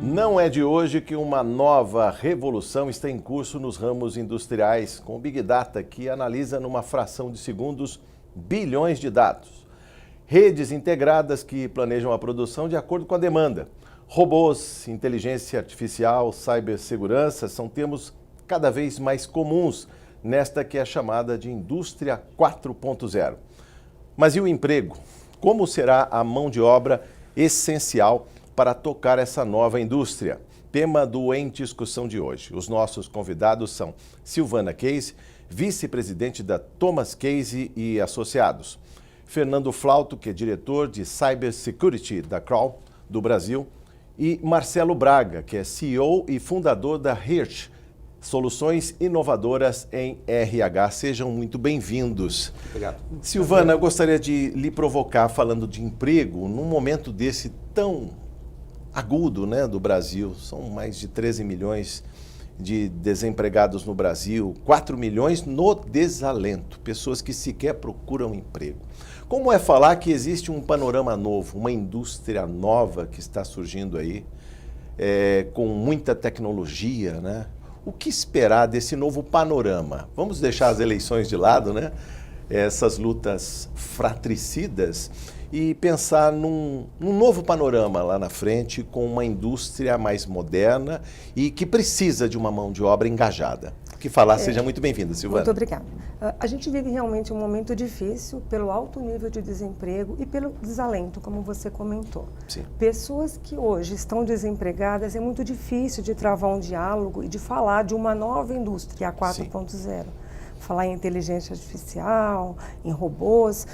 Não é de hoje que uma nova revolução está em curso nos ramos industriais, com o Big Data, que analisa numa fração de segundos bilhões de dados. Redes integradas que planejam a produção de acordo com a demanda. Robôs, inteligência artificial, cibersegurança são termos cada vez mais comuns nesta que é chamada de Indústria 4.0. Mas e o emprego? Como será a mão de obra essencial para tocar essa nova indústria? Tema do Em Discussão de hoje. Os nossos convidados são Silvana Case, vice-presidente da Thomas Case e Associados, Fernando Flauto, que é diretor de Cybersecurity da Kroll, do Brasil, e Marcelo Braga, que é CEO e fundador da Hirsch, Soluções Inovadoras em RH. Sejam muito bem-vindos. Obrigado. Silvana, eu gostaria de lhe provocar falando de emprego num momento desse tão agudo, né, do Brasil. São mais de 13 milhões de desempregados no Brasil, 4 milhões no desalento, pessoas que sequer procuram emprego. Como é falar que existe um panorama novo, uma indústria nova que está surgindo aí, com muita tecnologia, né? O que esperar desse novo panorama? Vamos deixar as eleições de lado, né? Essas lutas fratricidas e pensar num novo panorama lá na frente, com uma indústria mais moderna e que precisa de uma mão de obra engajada. Que falar, seja muito bem-vinda, Silvana. Muito obrigada. A gente vive realmente um momento difícil pelo alto nível de desemprego e pelo desalento, como você comentou. Sim. Pessoas que hoje estão desempregadas, é muito difícil de travar um diálogo e de falar de uma nova indústria, a 4.0. Falar em inteligência artificial, em robôs,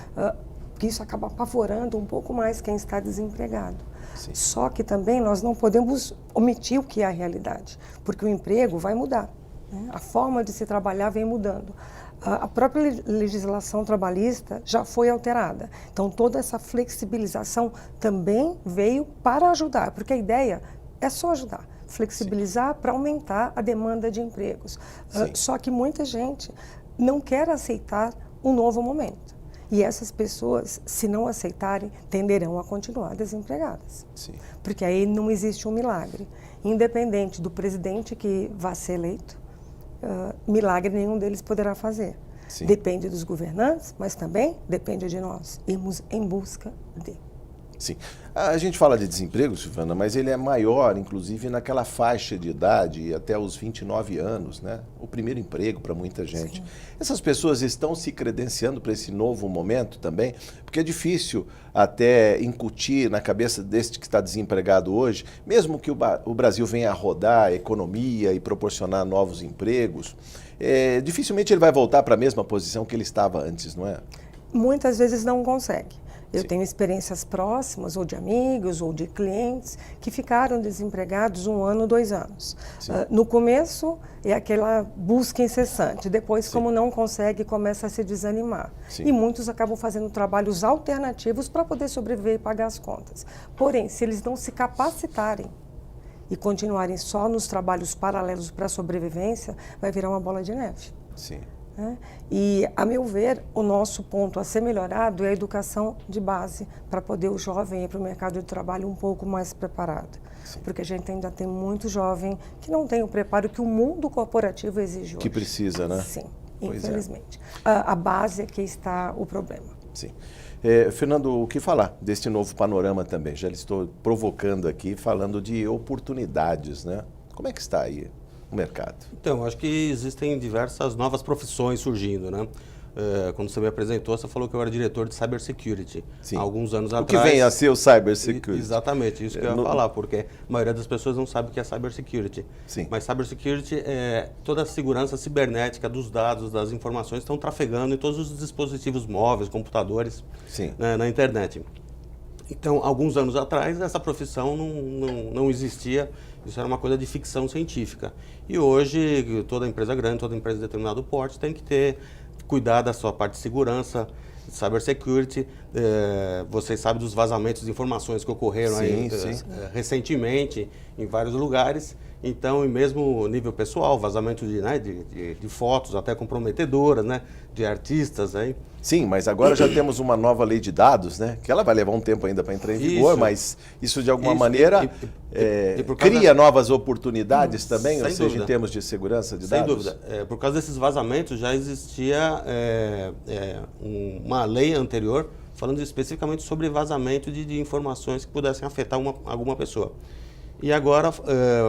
que isso acaba apavorando um pouco mais quem está desempregado. Sim. Só que também nós não podemos omitir o que é a realidade, porque o emprego vai mudar. A forma de se trabalhar vem mudando. A própria legislação trabalhista já foi alterada. Então, toda essa flexibilização também veio para ajudar, porque a ideia é só ajudar, flexibilizar para aumentar a demanda de empregos. Só que muita gente não quer aceitar um novo momento. E essas pessoas, se não aceitarem, tenderão a continuar desempregadas. Sim. Porque aí não existe um milagre. Independente do presidente que vá ser eleito, milagre nenhum deles poderá fazer. Sim. Depende dos governantes, mas também depende de nós irmos em busca de. Sim. A gente fala de desemprego, Silvana, mas ele é maior, inclusive, naquela faixa de idade, até os 29 anos, né? O primeiro emprego para muita gente. Sim. Essas pessoas estão se credenciando para esse novo momento também? Porque é difícil até incutir na cabeça deste que está desempregado hoje, mesmo que o Brasil venha a rodar a economia e proporcionar novos empregos, dificilmente ele vai voltar para a mesma posição que ele estava antes, não é? Muitas vezes não consegue. Eu Sim. tenho experiências próximas, ou de amigos, ou de clientes, que ficaram desempregados 1 ano, 2 anos. No começo, é aquela busca incessante. Depois, Sim. como não consegue, começa a se desanimar. Sim. E muitos acabam fazendo trabalhos alternativos para poder sobreviver e pagar as contas. Porém, se eles não se capacitarem e continuarem só nos trabalhos paralelos para a sobrevivência, vai virar uma bola de neve. Sim. E, a meu ver, o nosso ponto a ser melhorado é a educação de base, para poder o jovem ir para o mercado de trabalho um pouco mais preparado. Sim. Porque a gente ainda tem muito jovem que não tem o preparo que o mundo corporativo exige hoje. Que precisa, né? Sim, Pois infelizmente. A base é que está o problema. Sim. Fernando, o que falar deste novo panorama também? Já estou provocando aqui, falando de oportunidades, né? Como é que está aí o mercado? Então, acho que existem diversas novas profissões surgindo, né? Quando você me apresentou, você falou que eu era diretor de Cybersecurity. Sim. Há alguns anos O atrás. que vem a ser o Cybersecurity? Exatamente, isso que eu ia falar, porque a maioria das pessoas não sabe o que é Cybersecurity. Sim. Mas Cybersecurity é toda a segurança cibernética dos dados, das informações que estão trafegando em todos os dispositivos móveis, computadores, Sim. né, na internet. Então, alguns anos atrás, essa profissão não existia, isso era uma coisa de ficção científica. E hoje, toda empresa grande, toda empresa de determinado porte tem que cuidar da sua parte de segurança, cybersecurity. Vocês sabem dos vazamentos de informações que ocorreram Sim, aí, sim. recentemente em vários lugares. Então, e mesmo nível pessoal, vazamento de fotos até comprometedoras, né? De artistas aí. Sim, mas agora já temos uma nova lei de dados, né? Que ela vai levar um tempo ainda para entrar em vigor, mas isso de alguma maneira cria novas oportunidades também, ou seja, em termos de segurança de dados? Sem dúvida. Por causa desses vazamentos já existia uma lei anterior falando especificamente sobre vazamento de informações que pudessem afetar alguma pessoa. E agora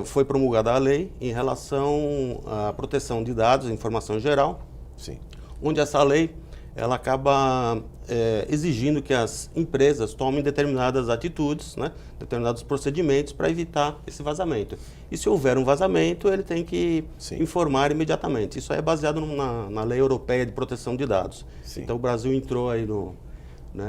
foi promulgada a lei em relação à proteção de dados, informação geral, sim, onde essa lei ela acaba exigindo que as empresas tomem determinadas atitudes, né, determinados procedimentos para evitar esse vazamento. E se houver um vazamento, ele tem que informar imediatamente. Isso é baseado na Lei Europeia de Proteção de Dados. Sim. Então o Brasil entrou aí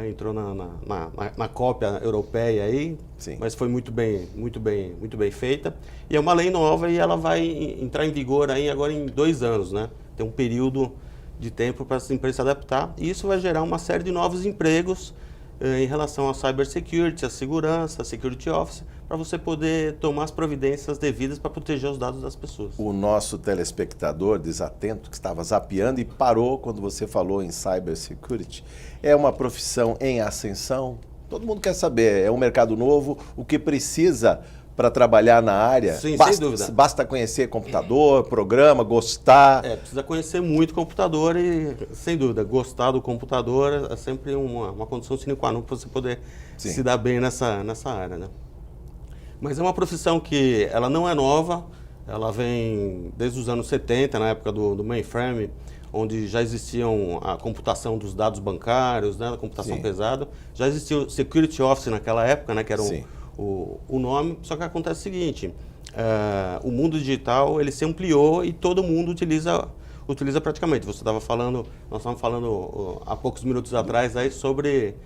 entrou na cópia europeia aí, sim, mas foi muito bem feita. E é uma lei nova e ela vai entrar em vigor aí agora em 2 anos, né? Tem um período de tempo para as empresas se adaptar, e isso vai gerar uma série de novos empregos em relação à cybersecurity, à segurança, à security office, para você poder tomar as providências devidas para proteger os dados das pessoas. O nosso telespectador desatento, que estava zapeando e parou quando você falou em cybersecurity, é uma profissão em ascensão? Todo mundo quer saber, é um mercado novo, o que precisa para trabalhar na área? Sim, basta, sem dúvida. Basta conhecer computador, programa, gostar? Precisa conhecer muito computador e, sem dúvida, gostar do computador é sempre uma condição sine qua non para você poder se dar bem nessa área, né? Mas é uma profissão que ela não é nova, ela vem desde os anos 70, na época do mainframe, onde já existiam a computação dos dados bancários, né, a computação pesada. Já existia o Security Office naquela época, né, que era o nome, só que acontece o seguinte, o mundo digital ele se ampliou e todo mundo utiliza praticamente. Nós estávamos falando há poucos minutos atrás aí sobre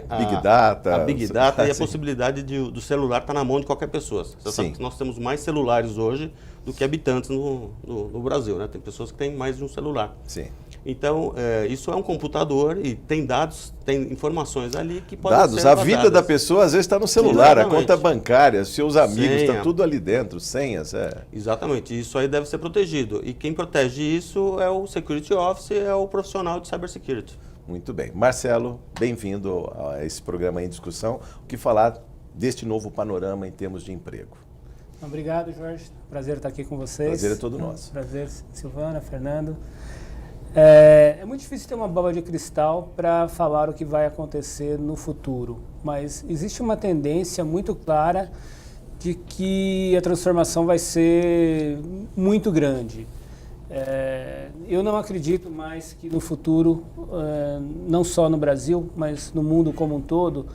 a Big Data e a possibilidade do celular estar na mão de qualquer pessoa. Você sabe que nós temos mais celulares hoje do que habitantes no Brasil, né? Tem pessoas que têm mais de um celular. Sim. Então, isso é um computador e tem dados, tem informações ali que podem ser vazadas. A vida da pessoa às vezes está no celular, a conta bancária, seus amigos, está tudo ali dentro, senhas. Exatamente, isso aí deve ser protegido. E quem protege isso é o Security Office, é o profissional de Cybersecurity. Muito bem. Marcelo, bem-vindo a esse programa em discussão. O que falar deste novo panorama em termos de emprego? Obrigado, Jorge. Prazer estar aqui com vocês. Prazer é todo nosso. Prazer, Silvana, Fernando. É muito difícil ter uma bola de cristal para falar o que vai acontecer no futuro, mas existe uma tendência muito clara de que a transformação vai ser muito grande. Eu não acredito mais que no futuro, não só no Brasil, mas no mundo como um todo,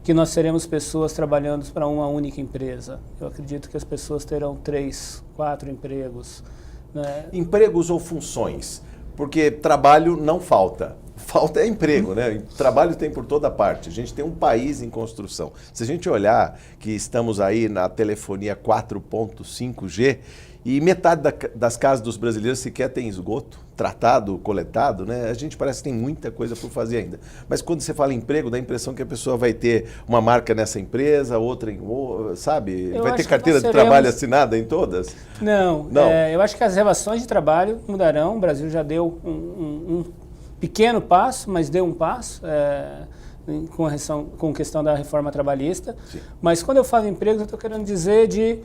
que nós teremos pessoas trabalhando para uma única empresa. Eu acredito que as pessoas terão 3, 4 empregos. Né? Empregos ou funções? Porque trabalho não falta. Falta é emprego, né? Trabalho tem por toda parte. A gente tem um país em construção. Se a gente olhar que estamos aí na telefonia 4.5G e metade das casas dos brasileiros sequer tem esgoto, tratado, coletado, né? A gente parece que tem muita coisa por fazer ainda. Mas quando você fala em emprego, dá a impressão que a pessoa vai ter uma marca nessa empresa, outra em outra, sabe? Vai ter carteira de trabalho assinada em todas? Não. Eu acho que as relações de trabalho mudarão. O Brasil já deu um pequeno passo, mas deu um passo com questão da reforma trabalhista. Sim. Mas quando eu falo em empregos, eu estou querendo dizer de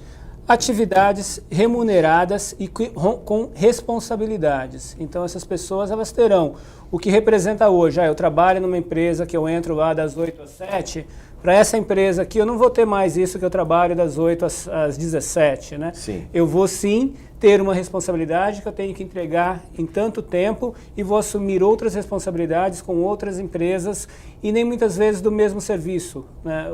atividades remuneradas e com responsabilidades. Então, essas pessoas elas terão o que representa hoje. Eu trabalho numa empresa que eu entro lá das 8 às 7. Para essa empresa aqui, eu não vou ter mais isso que eu trabalho das 8 às 17, né? Sim. Eu vou sim ter uma responsabilidade que eu tenho que entregar em tanto tempo e vou assumir outras responsabilidades com outras empresas e nem muitas vezes do mesmo serviço, né?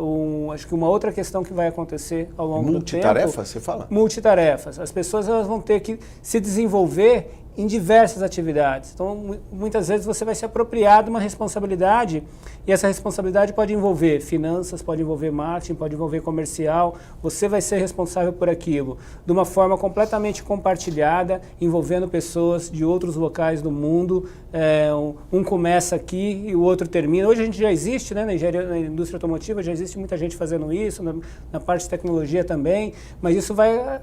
Acho que uma outra questão que vai acontecer ao longo do tempo... Multitarefa, você fala? Multitarefas. As pessoas elas vão ter que se desenvolver em diversas atividades. Então, muitas vezes você vai se apropriar de uma responsabilidade e essa responsabilidade pode envolver finanças, pode envolver marketing, pode envolver comercial. Você vai ser responsável por aquilo de uma forma completamente compartilhada, envolvendo pessoas de outros locais do mundo. Um começa aqui e o outro termina. Hoje a gente já existe, né, na indústria automotiva, já existe muita gente fazendo isso, na parte de tecnologia também, mas isso vai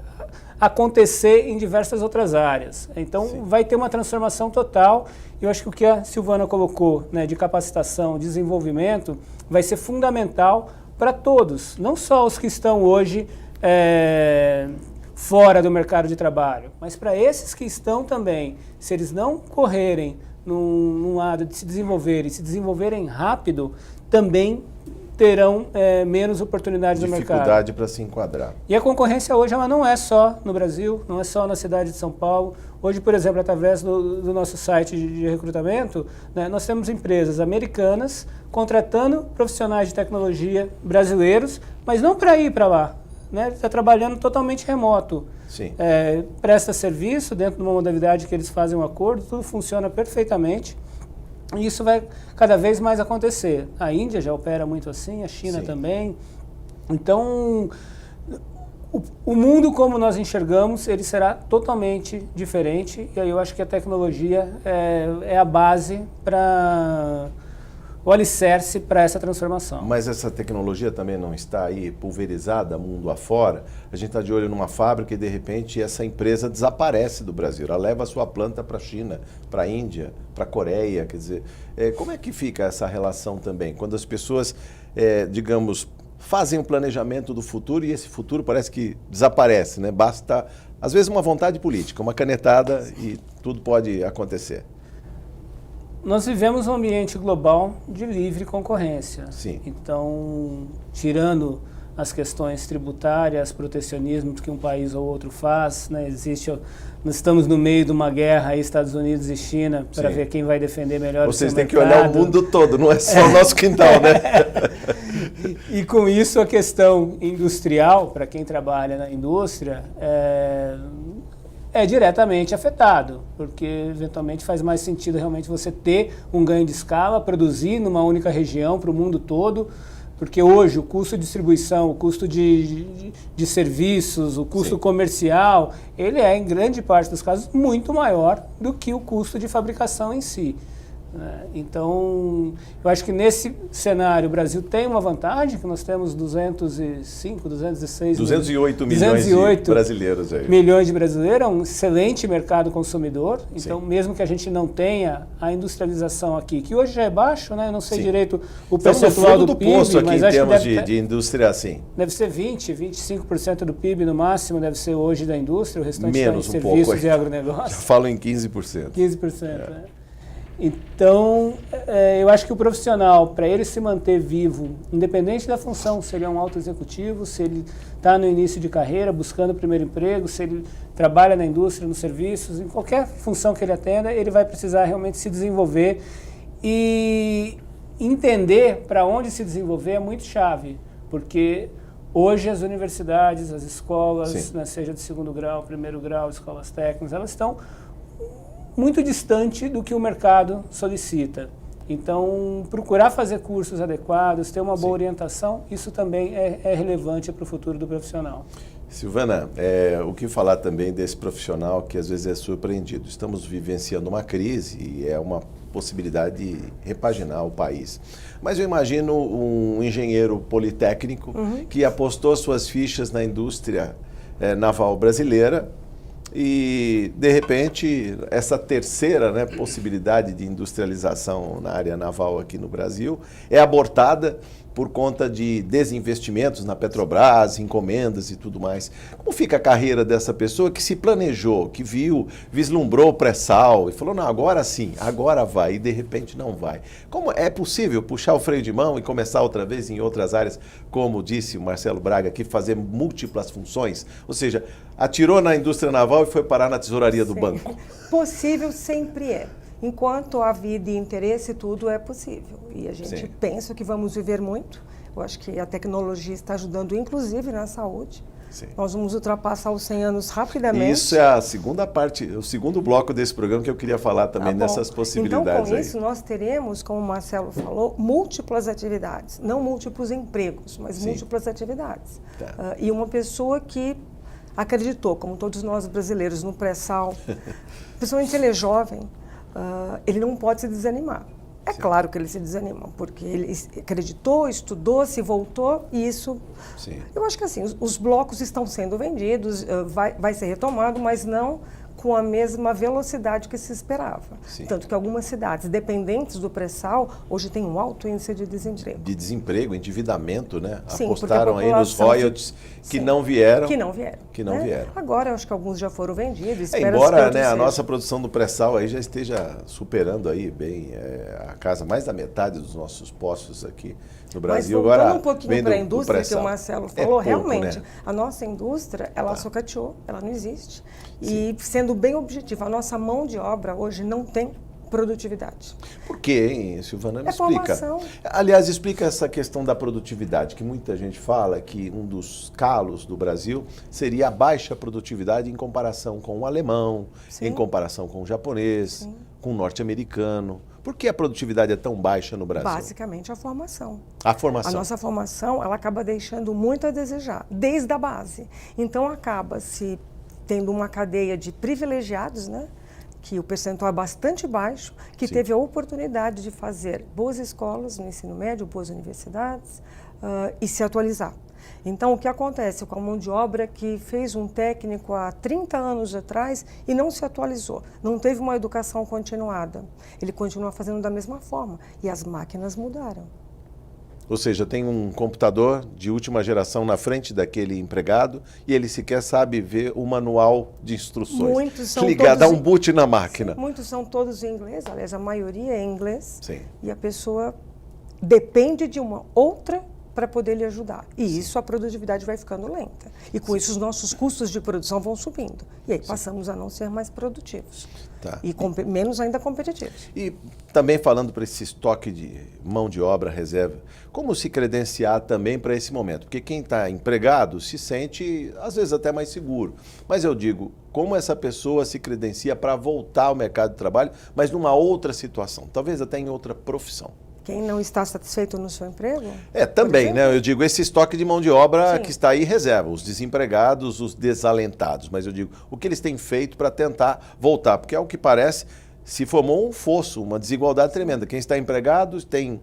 acontecer em diversas outras áreas. Então, sim, vai ter uma transformação total. Eu acho que o que a Silvana colocou, né, de capacitação, desenvolvimento, vai ser fundamental para todos, não só os que estão hoje fora do mercado de trabalho, mas para esses que estão também. Se eles não correrem num lado de se desenvolverem rápido, também terão menos oportunidades no mercado. Dificuldade para se enquadrar. E a concorrência hoje ela não é só no Brasil, não é só na cidade de São Paulo. Hoje, por exemplo, através do nosso site de recrutamento, né, nós temos empresas americanas contratando profissionais de tecnologia brasileiros, mas não para ir para lá. Né? Está trabalhando totalmente remoto. Sim. Presta serviço dentro de uma modalidade que eles fazem um acordo, tudo funciona perfeitamente. E isso vai cada vez mais acontecer. A Índia já opera muito assim, a China, sim, também. Então, o mundo como nós enxergamos, ele será totalmente diferente. E aí eu acho que a tecnologia é a base para o alicerce para essa transformação. Mas essa tecnologia também não está aí pulverizada mundo afora? A gente está de olho numa fábrica e de repente essa empresa desaparece do Brasil. Ela leva a sua planta para a China, para a Índia, para a Coreia. Quer dizer, como é que fica essa relação também? Quando as pessoas, digamos, fazem um planejamento do futuro e esse futuro parece que desaparece, né? Basta, às vezes, uma vontade política, uma canetada e tudo pode acontecer. Nós vivemos um ambiente global de livre concorrência. Sim. Então, tirando as questões tributárias, protecionismo que um país ou outro faz, né? Nós estamos no meio de uma guerra aí, Estados Unidos e China, para ver quem vai defender melhor o seu mercado. Vocês têm que olhar o mundo todo, não é só o nosso quintal, né? E com isso a questão industrial, para quem trabalha na indústria, é diretamente afetado, porque eventualmente faz mais sentido realmente você ter um ganho de escala, produzir numa única região para o mundo todo, porque hoje o custo de distribuição, o custo de serviços, o custo, sim, comercial, ele é, em grande parte dos casos, muito maior do que o custo de fabricação em si. Então, eu acho que nesse cenário o Brasil tem uma vantagem, que nós temos 208 milhões de brasileiros aí. Milhões de brasileiros, é um excelente mercado consumidor. Então, sim, mesmo que a gente não tenha a industrialização aqui, que hoje já é baixo, né? Eu não sei, sim, direito o percentual do PIB, poço aqui mas em acho termos que de indústria assim. Deve ser 25% do PIB no máximo, deve ser hoje da indústria, o restante menos está em um serviços pouco, e agronegócio. Já falo em 15%. 15%, né? Então, eu acho que o profissional, para ele se manter vivo, independente da função, se ele é um alto executivo, se ele está no início de carreira, buscando o primeiro emprego, se ele trabalha na indústria, nos serviços, em qualquer função que ele atenda, ele vai precisar realmente se desenvolver e entender para onde se desenvolver é muito chave, porque hoje as universidades, as escolas, né, seja de segundo grau, primeiro grau, escolas técnicas, elas estão muito distante do que o mercado solicita. Então, procurar fazer cursos adequados, ter uma boa, sim, orientação, isso também é relevante para o futuro do profissional. Silvana, o que falar também desse profissional que às vezes é surpreendido? Estamos vivenciando uma crise e é uma possibilidade de repaginar o país. Mas eu imagino um engenheiro politécnico, uhum, que apostou suas fichas na indústria naval brasileira, e, de repente, essa terceira, né, possibilidade de industrialização na área naval aqui no Brasil é abortada por conta de desinvestimentos na Petrobras, encomendas e tudo mais. Como fica a carreira dessa pessoa que se planejou, que viu, vislumbrou o pré-sal e falou, não, agora sim, agora vai, e de repente não vai. Como é possível puxar o freio de mão e começar outra vez em outras áreas, como disse o Marcelo Braga aqui, fazer múltiplas funções? Ou seja, atirou na indústria naval e foi parar na tesouraria do banco. Possível sempre é. Enquanto há vida e interesse, tudo é possível. E a gente, sim, pensa que vamos viver muito. Eu acho que a tecnologia está ajudando, inclusive, na saúde. Sim. Nós vamos ultrapassar os 100 anos rapidamente. Isso é a segunda parte, o segundo bloco desse programa que eu queria falar também, nessas possibilidades. Então, com aí, isso, nós teremos, como o Marcelo falou, múltiplas atividades. Não múltiplos empregos, mas, sim, múltiplas atividades. Tá. E uma pessoa que acreditou, como todos nós brasileiros, no pré-sal, principalmente ele é jovem, ele não pode se desanimar. É claro que ele se desanima, porque ele acreditou, estudou, se voltou, e isso... Sim. Eu acho que assim, os blocos estão sendo vendidos, vai ser retomado, mas não com a mesma velocidade que se esperava. Sim. Tanto que algumas cidades dependentes do pré-sal hoje têm um alto índice de desemprego. De desemprego, endividamento, né? Sim, apostaram aí nos royalties que sim, não vieram. Que não vieram. Que não né? vieram. Agora, eu acho que alguns já foram vendidos. Embora, né, a nossa produção do pré-sal aí já esteja superando aí bem a casa, mais da metade dos nossos postos aqui no Brasil. Mas voltando agora um pouquinho para a indústria, que o Marcelo falou, pouco, realmente, né? a nossa indústria, ela sucateou, ela não existe. E sendo bem objetivo, a nossa mão de obra hoje não tem produtividade. Por quê, hein, Silvana? Me É explica. formação. Aliás, explica essa questão da produtividade, que muita gente fala que um dos calos do Brasil seria a baixa produtividade em comparação com o alemão, Sim. em comparação com o japonês, com o norte-americano. Por que a produtividade é tão baixa no Brasil? Basicamente, a formação. A formação. A nossa formação, ela acaba deixando muito a desejar, desde a base. Então, acaba-se tendo uma cadeia de privilegiados, né? Que o percentual é bastante baixo, que teve a oportunidade de fazer boas escolas no ensino médio, boas universidades e se atualizar. Então, o que acontece com a mão de obra que fez um técnico há 30 anos atrás e não se atualizou, não teve uma educação continuada, ele continua fazendo da mesma forma e as máquinas mudaram. Ou seja, tem um computador de última geração na frente daquele empregado e ele sequer sabe ver o manual de instruções. Muitos são ligar, dar um todos boot na máquina. Sim, muitos são todos em inglês, aliás, a maioria é em inglês. Sim. E a pessoa depende de uma outra para poder lhe ajudar. E isso, a produtividade vai ficando lenta. E com isso, os nossos custos de produção vão subindo. E aí passamos a não ser mais produtivos. Tá. E menos ainda competitivos. E também falando para esse estoque de mão de obra, reserva, como se credenciar também para esse momento? Porque quem está empregado se sente, às vezes, até mais seguro. Mas eu digo, como essa pessoa se credencia para voltar ao mercado de trabalho, mas numa outra situação, talvez até em outra profissão? Quem não está satisfeito no seu emprego? Também, né? Eu digo, esse estoque de mão de obra Sim. que está aí reserva, os desempregados, os desalentados. Mas eu digo, o que eles têm feito para tentar voltar? Porque, ao que parece, se formou um fosso, uma desigualdade tremenda. Quem está empregado tem,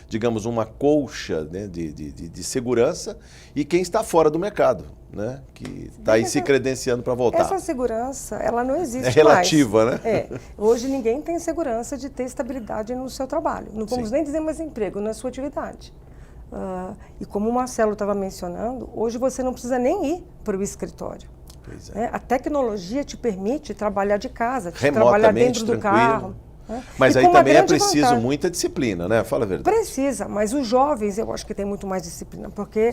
digamos, uma colcha, né, de segurança, e quem está fora do mercado, né, que está aí se credenciando para voltar. Essa segurança, ela não existe mais. É relativa, né? Hoje ninguém tem segurança de ter estabilidade no seu trabalho. Não vamos nem dizer mais emprego, na sua atividade. E como o Marcelo estava mencionando, hoje você não precisa nem ir para o escritório. Pois é. A tecnologia te permite trabalhar de casa, trabalhar dentro do carro. Né? Mas E aí com uma também é grande preciso vantagem. muita disciplina, né? Fala a verdade. Precisa, mas os jovens eu acho que têm muito mais disciplina, porque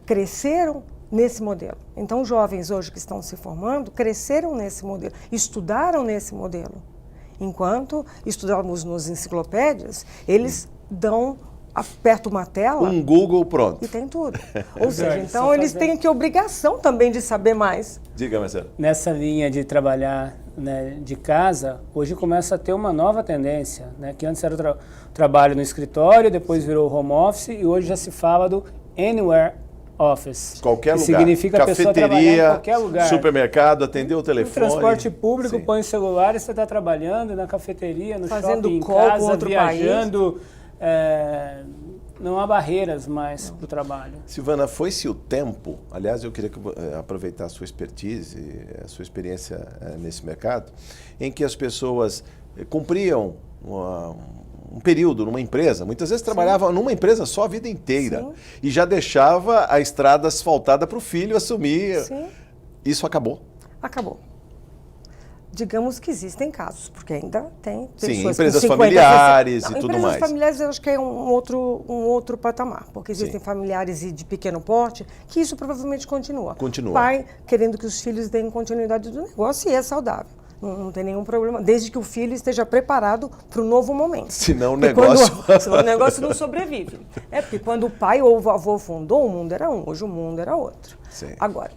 cresceram nesse modelo. Então, os jovens hoje que estão se formando, cresceram nesse modelo, estudaram nesse modelo. Enquanto estudávamos nas enciclopédias, eles aperta uma tela... Um Google, pronto. E tem tudo. Ou seja, então eles têm que obrigação também de saber mais. Diga, Marcelo. Nessa linha de trabalhar, né, de casa, hoje começa a ter uma nova tendência, né, que antes era o trabalho no escritório, depois virou home office e hoje já se fala do anywhere office. Qualquer que lugar. significa a pessoa trabalhar em qualquer lugar. Supermercado, atender o No telefone. transporte público, põe o celular e você está trabalhando na cafeteria, no Fazendo shopping, em call com casa, outro viajando. Não há barreiras mais para o trabalho. Silvana, foi-se o tempo, aliás, eu queria aproveitar a sua expertise, a sua experiência nesse mercado, em que as pessoas cumpriam um período numa empresa, muitas vezes trabalhavam numa empresa só a vida inteira e já deixava a estrada asfaltada para o filho assumir. Sim. Isso acabou. Acabou. Digamos que existem casos, porque ainda tem pessoas Sim, com empresas 50, familiares 60. e tudo Empresas mais. familiares eu acho que é um outro patamar, porque existem familiares de pequeno porte, que isso provavelmente continua. Continua. Pai querendo que os filhos deem continuidade do negócio e é saudável. Não tem nenhum problema, desde que o filho esteja preparado para o novo momento. Senão o Porque negócio... senão o negócio não sobrevive. Porque quando o pai ou o avô fundou, o mundo era um, hoje o mundo era outro. Sim. Agora,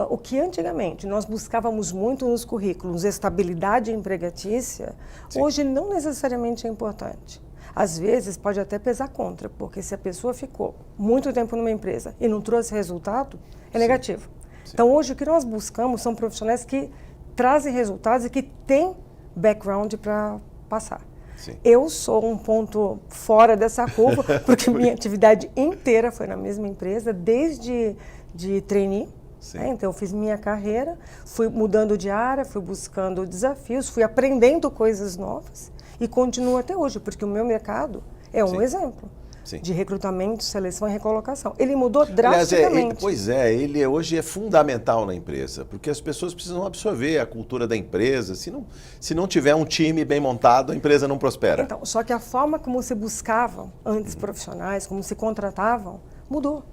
o que antigamente nós buscávamos muito nos currículos, estabilidade empregatícia, hoje não necessariamente é importante. Às vezes pode até pesar contra, porque se a pessoa ficou muito tempo numa empresa e não trouxe resultado, é negativo. Então, hoje, o que nós buscamos são profissionais que trazem resultados e que têm background para passar. Sim. Eu sou um ponto fora dessa curva, porque minha atividade inteira foi na mesma empresa, desde de trainee. Né? Então, eu fiz minha carreira, fui mudando de área, fui buscando desafios, fui aprendendo coisas novas e continuo até hoje, porque o meu mercado é um exemplo. Sim. De recrutamento, seleção e recolocação. Ele mudou drasticamente. Aliás, ele hoje é fundamental na empresa, porque as pessoas precisam absorver a cultura da empresa. Se não tiver um time bem montado, a empresa não prospera. Então, só que a forma como se buscavam antes profissionais, como se contratavam, mudou.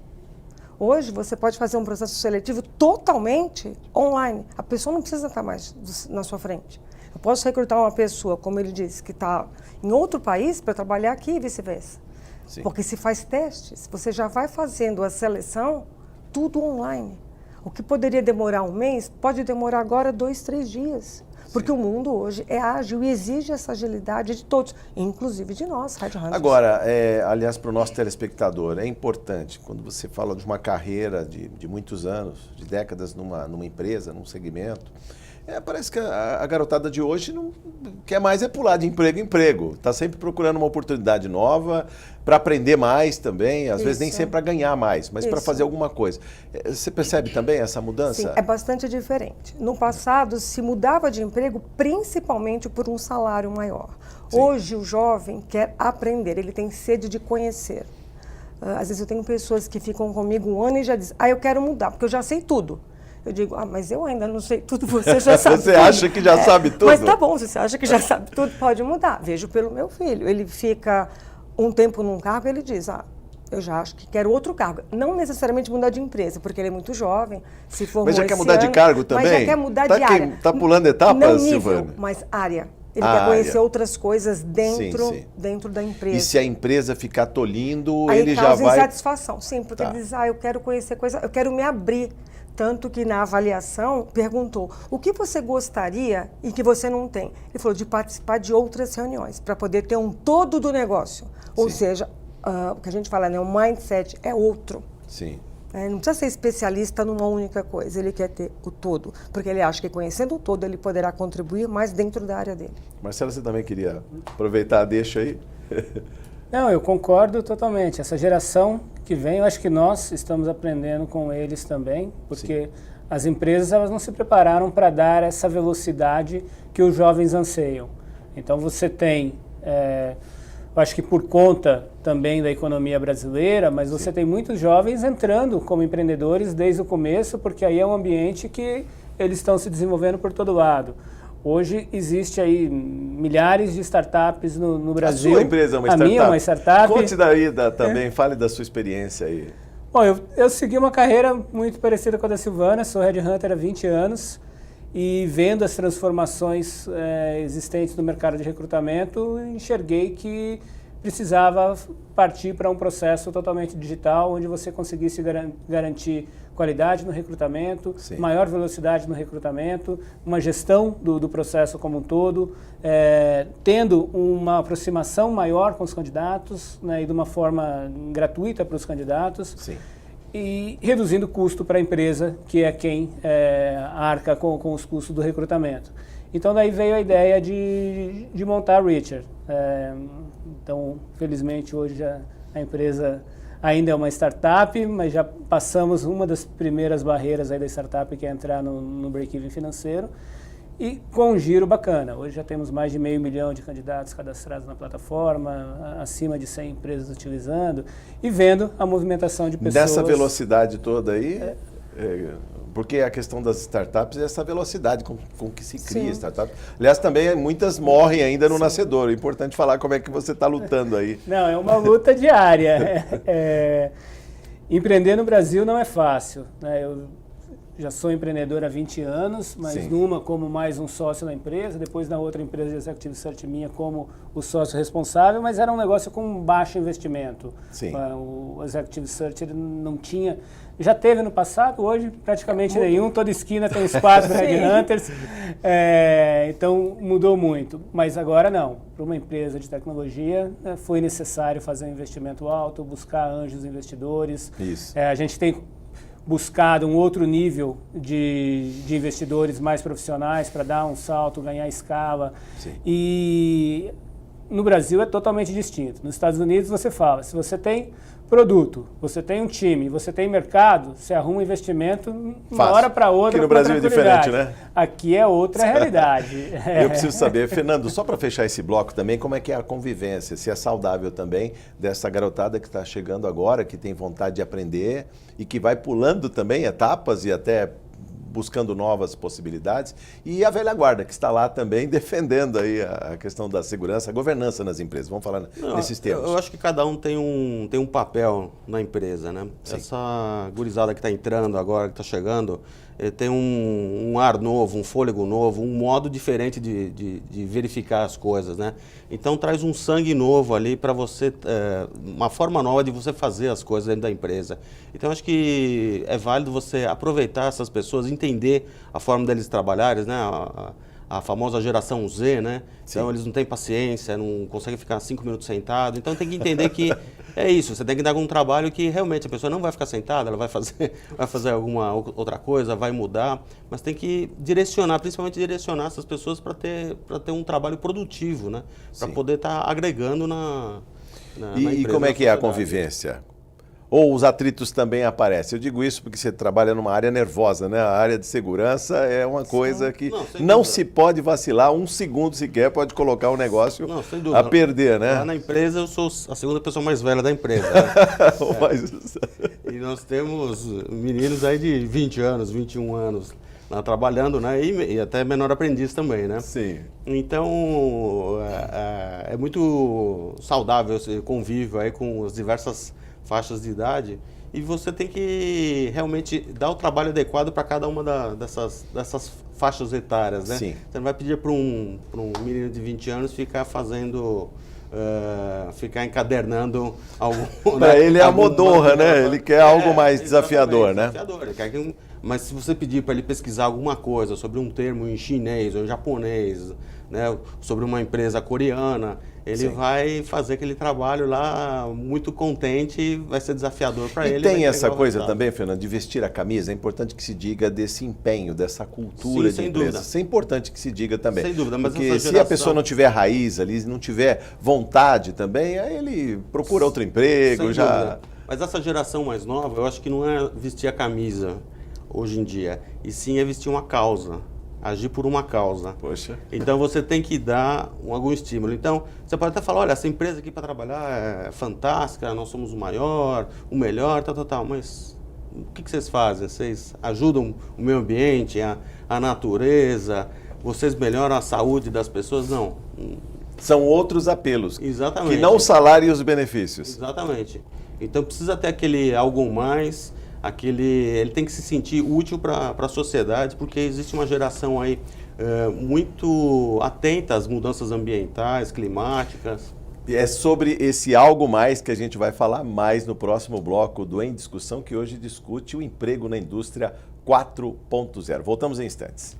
Hoje, você pode fazer um processo seletivo totalmente online. A pessoa não precisa estar mais na sua frente. Eu posso recrutar uma pessoa, como ele disse, que está em outro país para trabalhar aqui e vice-versa. Sim. Porque se faz testes, você já vai fazendo a seleção tudo online. O que poderia demorar um mês, pode demorar agora 2, 3 dias. Porque o mundo hoje é ágil e exige essa agilidade de todos, inclusive de nós, headhunters. Agora, aliás, para o nosso telespectador, é importante, quando você fala de uma carreira de muitos anos, de décadas numa empresa, num segmento, parece que a garotada de hoje não quer mais pular de emprego em emprego. Está sempre procurando uma oportunidade nova, para aprender mais também, às vezes nem sempre para ganhar mais, mas para fazer alguma coisa. Você percebe também essa mudança? Sim, é bastante diferente. No passado, se mudava de emprego principalmente por um salário maior. Sim. Hoje, o jovem quer aprender, ele tem sede de conhecer. Às vezes eu tenho pessoas que ficam comigo um ano e já dizem, eu quero mudar, porque eu já sei tudo. Eu digo, mas eu ainda não sei tudo, você já sabe Você tudo. acha que já sabe tudo? Mas tá bom, se você acha que já sabe tudo, pode mudar. Vejo pelo meu filho, ele fica um tempo num cargo e ele diz, eu já acho que quero outro cargo. Não necessariamente mudar de empresa, porque ele é muito jovem, se formou Mas já quer mudar de cargo também? Mas já quer mudar de área. Está pulando etapas, não nível, Silvana? Mas área. Ele quer conhecer outras coisas dentro da empresa. E se a empresa ficar tolindo, aí ele já vai... causa insatisfação. Sim, porque ele diz, eu quero conhecer coisas, eu quero me abrir. Tanto que na avaliação perguntou, o que você gostaria e que você não tem? Ele falou de participar de outras reuniões, para poder ter um todo do negócio. Ou seja, o que a gente fala, o mindset é outro. Sim. Não precisa ser especialista numa única coisa, ele quer ter o todo, porque ele acha que conhecendo o todo ele poderá contribuir mais dentro da área dele. Marcelo, você também queria aproveitar a deixa aí? Não, eu concordo totalmente. Essa geração que vem, eu acho que nós estamos aprendendo com eles também, porque as empresas elas não se prepararam para dar essa velocidade que os jovens anseiam. Então você tem, eu acho que por conta também da economia brasileira, mas você tem muitos jovens entrando como empreendedores desde o começo, porque aí é um ambiente que eles estão se desenvolvendo por todo lado. Hoje existe aí milhares de startups no Brasil. A sua empresa é uma startup? A minha é uma startup. Conte daí também, fale da sua experiência aí. Bom, eu segui uma carreira muito parecida com a da Silvana, sou headhunter há 20 anos e vendo as transformações existentes no mercado de recrutamento, enxerguei que precisava partir para um processo totalmente digital, onde você conseguisse garantir qualidade no recrutamento, maior velocidade no recrutamento, uma gestão do processo como um todo, tendo uma aproximação maior com os candidatos, né, e de uma forma gratuita para os candidatos. Sim. E reduzindo o custo para a empresa, que é quem arca com os custos do recrutamento. Então, daí veio a ideia de montar a Reacher. Então, felizmente, hoje a empresa ainda é uma startup, mas já passamos uma das primeiras barreiras aí da startup, que é entrar no break-even financeiro, e com um giro bacana. Hoje já temos mais de 500 mil de candidatos cadastrados na plataforma, acima de 100 empresas utilizando, e vendo a movimentação de pessoas. Dessa velocidade toda aí, porque a questão das startups é essa velocidade com que se cria startup. Aliás, também muitas morrem ainda no nascedor. É importante falar como é que você está lutando aí. Não, é uma luta diária. Empreender no Brasil não é fácil, né? Eu já sou empreendedor há 20 anos, mas numa como mais um sócio na empresa, depois na outra empresa de Executive Search minha como o sócio responsável, mas era um negócio com baixo investimento. O Executive Search não tinha... Já teve no passado, hoje praticamente nenhum, toda esquina tem espaço para headhunters, então mudou muito. Mas agora não, para uma empresa de tecnologia foi necessário fazer um investimento alto, buscar anjos investidores. Isso. A gente tem buscado um outro nível de investidores mais profissionais para dar um salto, ganhar escala. Sim. E no Brasil é totalmente distinto. Nos Estados Unidos você fala, se você tem produto, você tem um time, você tem mercado, você arruma um investimento uma hora para outra. Aqui no Brasil é diferente, né? Aqui é outra realidade. Eu preciso saber, Fernando, só para fechar esse bloco também, como é que é a convivência, se é saudável também dessa garotada que está chegando agora, que tem vontade de aprender e que vai pulando também etapas e até buscando novas possibilidades, e a velha guarda que está lá também defendendo aí a questão da segurança, a governança nas empresas. Vamos falar nesses termos. Eu acho que cada um tem um papel na empresa, né? Sim. Essa gurizada que está entrando agora, que está chegando, tem um ar novo, um fôlego novo, um modo diferente de verificar as coisas, né? Então traz um sangue novo ali para você, uma forma nova de você fazer as coisas dentro da empresa. Então acho que é válido você aproveitar essas pessoas, entender a forma deles trabalharem, né? A famosa geração Z, né? Sim. Então eles não têm paciência, não conseguem ficar 5 minutos sentado. Então tem que entender que é isso, você tem que dar um trabalho que realmente a pessoa não vai ficar sentada, ela vai fazer alguma outra coisa, vai mudar, mas tem que direcionar, principalmente direcionar essas pessoas para ter um trabalho produtivo, né? Para poder estar agregando na empresa. E como é que é a convivência? Ou os atritos também aparecem? Eu digo isso porque você trabalha numa área nervosa, né? A área de segurança é uma coisa que não se pode vacilar, um segundo sequer pode colocar o negócio a perder, né? Lá na empresa eu sou a segunda pessoa mais velha da empresa. Né? E nós temos meninos aí de 20 anos, 21 anos lá trabalhando, né? E até menor aprendiz também, né? Sim. Então é muito saudável esse convívio aí com as diversas faixas de idade, e você tem que realmente dar o trabalho adequado para cada uma dessas faixas etárias, né? Sim. Você não vai pedir para um menino de 20 anos ficar fazendo, ficar encadernando algo. Para ele é a modorra, né? Ele quer algo mais desafiador, né? Desafiador. Ele quer mas se você pedir para ele pesquisar alguma coisa sobre um termo em chinês ou em japonês, né, sobre uma empresa coreana, ele vai fazer aquele trabalho lá muito contente e vai ser desafiador para ele. E tem essa coisa também, Fernando, de vestir a camisa. É importante que se diga desse empenho, dessa cultura de empresa. Isso é importante que se diga também. Sem dúvida. Mas porque se a pessoa não tiver raiz ali, não tiver vontade também, aí ele procura outro emprego. Já. Mas essa geração mais nova, eu acho que não é vestir a camisa hoje em dia, e sim é vestir uma causa. Agir por uma causa. Poxa. Então você tem que dar algum estímulo. Então você pode até falar, olha, essa empresa aqui para trabalhar é fantástica, nós somos o maior, o melhor, tal, mas o que vocês fazem? Vocês ajudam o meio ambiente, a natureza, vocês melhoram a saúde das pessoas? Não. São outros apelos. Exatamente. Que não o salário e os benefícios. Exatamente. Então precisa ter aquele algo mais. Ele tem que se sentir útil para a sociedade, porque existe uma geração aí muito atenta às mudanças ambientais, climáticas. E é sobre esse algo mais que a gente vai falar mais no próximo bloco do Em Discussão, que hoje discute o emprego na indústria 4.0. Voltamos em instantes.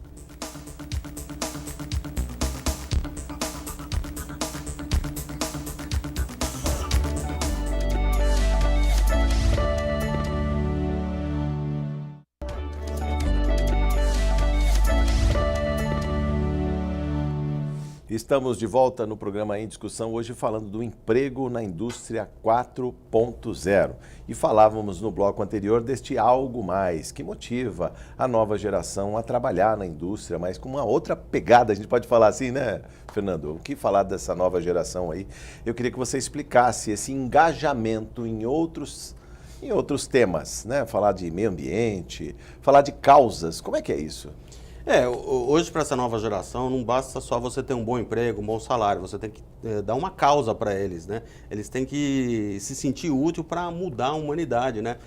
Estamos de volta no programa Em Discussão, hoje falando do emprego na indústria 4.0. E falávamos no bloco anterior deste algo mais, que motiva a nova geração a trabalhar na indústria, mas com uma outra pegada, a gente pode falar assim, né, Fernando? O que falar dessa nova geração aí? Eu queria que você explicasse esse engajamento em outros temas, né? Falar de meio ambiente, falar de causas, como é que é isso? Hoje para essa nova geração não basta só você ter um bom emprego, um bom salário, você tem que dar uma causa para eles, né? Eles têm que se sentir útil para mudar a humanidade, né?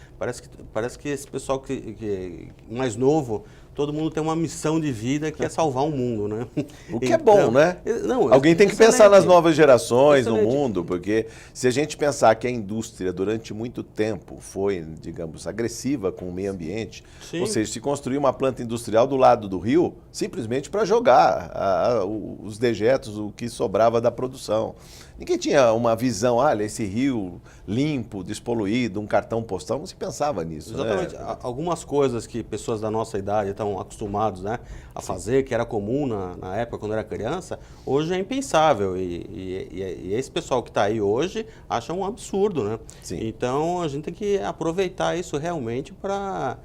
Parece que esse pessoal que mais novo, todo mundo tem uma missão de vida que é salvar o mundo, né? O que é bom, né? Não, alguém tem que pensar nas novas gerações, no Excelente. mundo, porque se a gente pensar que a indústria durante muito tempo foi, digamos, agressiva com o meio ambiente, Sim. ou seja, se construiu uma planta industrial do lado do rio, simplesmente para jogar os dejetos, o que sobrava da produção. Ninguém tinha uma visão, olha, esse rio limpo, despoluído, um cartão postal, não se pensava nisso. Exatamente. Né? Algumas coisas que pessoas da nossa idade estão acostumados, né, a fazer, que era comum na época quando era criança, hoje é impensável. E esse pessoal que está aí hoje acha um absurdo, né? Sim. Então a gente tem que aproveitar isso realmente para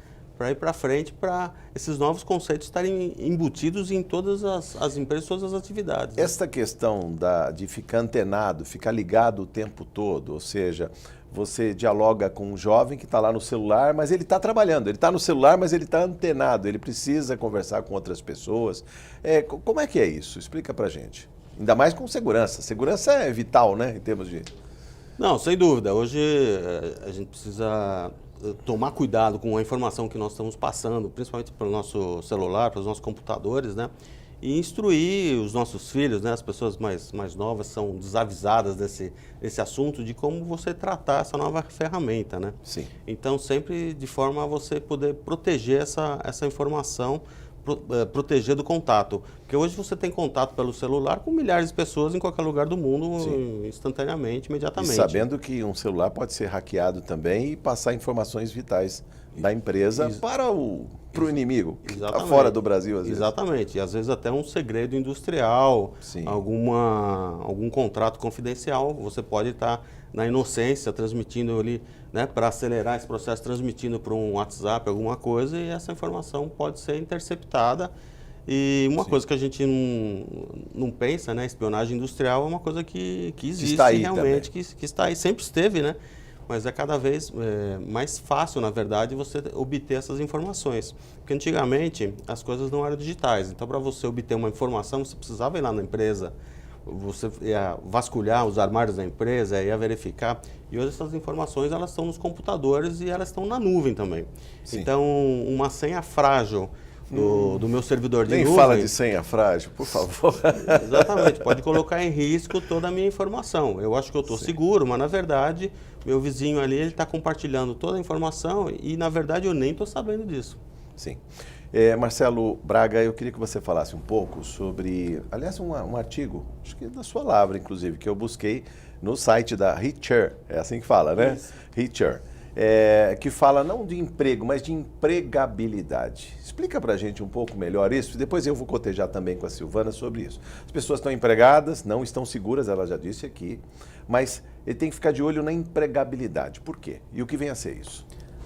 ir para frente, para esses novos conceitos estarem embutidos em todas as empresas, todas as atividades. Esta questão de ficar antenado, ficar ligado o tempo todo, ou seja, você dialoga com um jovem que está lá no celular, mas ele está trabalhando, ele está no celular, mas ele está antenado, ele precisa conversar com outras pessoas. Como é que é isso? Explica pra gente. Ainda mais com segurança. Segurança é vital, né, em termos de... Não, sem dúvida. Hoje a gente precisa tomar cuidado com a informação que nós estamos passando, principalmente para o nosso celular, para os nossos computadores, né? E instruir os nossos filhos, né? As pessoas mais novas são desavisadas desse assunto, de como você tratar essa nova ferramenta, né? Sim. Então, sempre de forma a você poder proteger essa informação, proteger do contato. Porque hoje você tem contato pelo celular com milhares de pessoas em qualquer lugar do mundo, sim, instantaneamente, imediatamente. E sabendo que um celular pode ser hackeado também e passar informações vitais da empresa para o inimigo, que está fora do Brasil, às vezes. Exatamente. E às vezes até um segredo industrial, sim, algum contrato confidencial, você pode estar na inocência transmitindo ali, né, para acelerar esse processo, transmitindo para um WhatsApp, alguma coisa, e essa informação pode ser interceptada. E uma, sim, coisa que a gente não pensa, né, espionagem industrial é uma coisa que existe está aí realmente, que está aí, sempre esteve, né? Mas é cada vez mais fácil, na verdade, você obter essas informações. Porque antigamente as coisas não eram digitais. Então, para você obter uma informação, você precisava ir lá na empresa, você ia vasculhar os armários da empresa, ia verificar. E hoje essas informações elas estão nos computadores e elas estão na nuvem também. Sim. Então, uma senha frágil do meu servidor de nuvem... Nem fala de senha frágil, por favor. Exatamente, pode colocar em risco toda a minha informação. Eu acho que eu estou seguro, mas na verdade, meu vizinho ali está compartilhando toda a informação e na verdade eu nem estou sabendo disso. Sim. Marcelo Braga, eu queria que você falasse um pouco sobre, aliás, um artigo, acho que da sua Lavra, inclusive, que eu busquei no site da Richer, é assim que fala, né? Isso. Richer. Que fala não de emprego, mas de empregabilidade. Explica pra gente um pouco melhor isso, e depois eu vou cotejar também com a Silvana sobre isso. As pessoas estão empregadas, não estão seguras, ela já disse aqui, mas ele tem que ficar de olho na empregabilidade. Por quê? E o que vem a ser isso?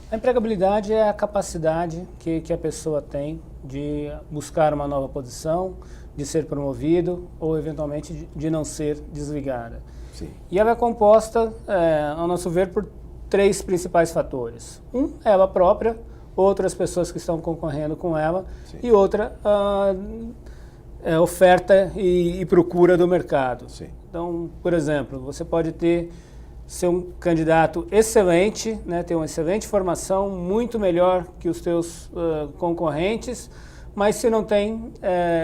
A empregabilidade é a capacidade que a pessoa tem de buscar uma nova posição, de ser promovido ou, eventualmente, de não ser desligada. Sim. E ela é composta, ao nosso ver, por 3 principais fatores. Um, ela própria, outras pessoas que estão concorrendo com ela, sim, e outra, oferta e procura do mercado. Sim. Então, por exemplo, você pode ser um candidato excelente, né, ter uma excelente formação, muito melhor que os teus concorrentes, mas se não tem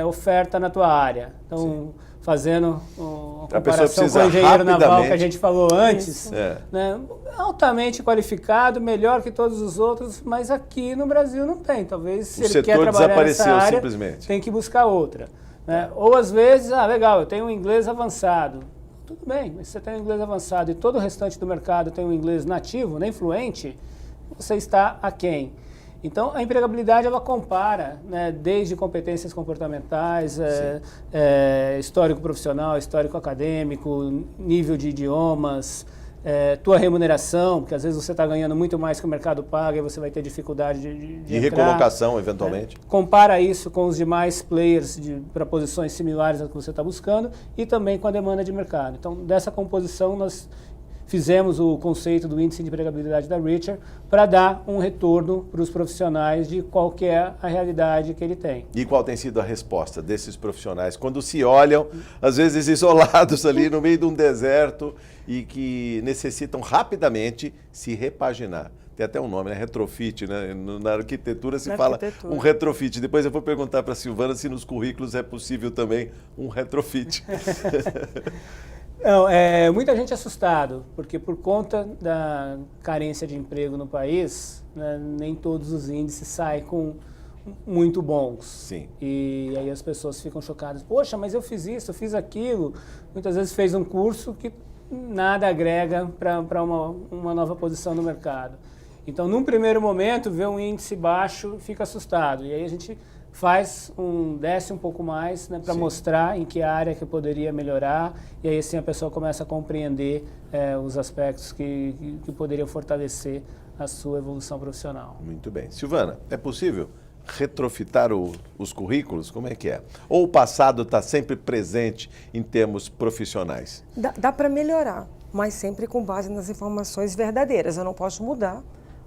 oferta na tua área. Então, sim, fazendo uma comparação com o engenheiro naval que a gente falou antes, né, altamente qualificado, melhor que todos os outros, mas aqui no Brasil não tem. Talvez se ele quer trabalhar nessa área, tem que buscar outra. Né? Ou às vezes, legal, eu tenho um inglês avançado. Tudo bem, mas se você tem um inglês avançado e todo o restante do mercado tem um inglês nativo, nem fluente, você está aquém. Então, a empregabilidade, ela compara, né, desde competências comportamentais, histórico profissional, histórico acadêmico, nível de idiomas, tua remuneração, porque às vezes você está ganhando muito mais que o mercado paga e você vai ter dificuldade de entrar, recolocação, eventualmente. Compara isso com os demais players para posições similares às que você está buscando e também com a demanda de mercado. Então, dessa composição, nós fizemos o conceito do índice de empregabilidade da Richer para dar um retorno para os profissionais de qual que é a realidade que ele tem. E qual tem sido a resposta desses profissionais quando se olham, às vezes isolados ali no meio de um deserto e que necessitam rapidamente se repaginar? tem até um nome, né? Retrofit, né? Na arquitetura se Na fala arquitetura. um retrofit. Depois eu vou perguntar para a Silvana se nos currículos é possível também um retrofit. Não, muita gente assustado, porque por conta da carência de emprego no país, né, nem todos os índices saem muito bons. Sim. E aí as pessoas ficam chocadas. Poxa, mas eu fiz isso, eu fiz aquilo. Muitas vezes fez um curso que nada agrega para uma nova posição no mercado. Então, num primeiro momento, vê um índice baixo, fica assustado. E aí a gente desce um pouco mais, né, para mostrar em que área que poderia melhorar, e aí assim a pessoa começa a compreender os aspectos que poderiam fortalecer a sua evolução profissional. Muito bem. Silvana, é possível retrofitar os currículos? Como é que é? Ou o passado está sempre presente em termos profissionais? Dá para melhorar, mas sempre com base nas informações verdadeiras. Eu não posso mudar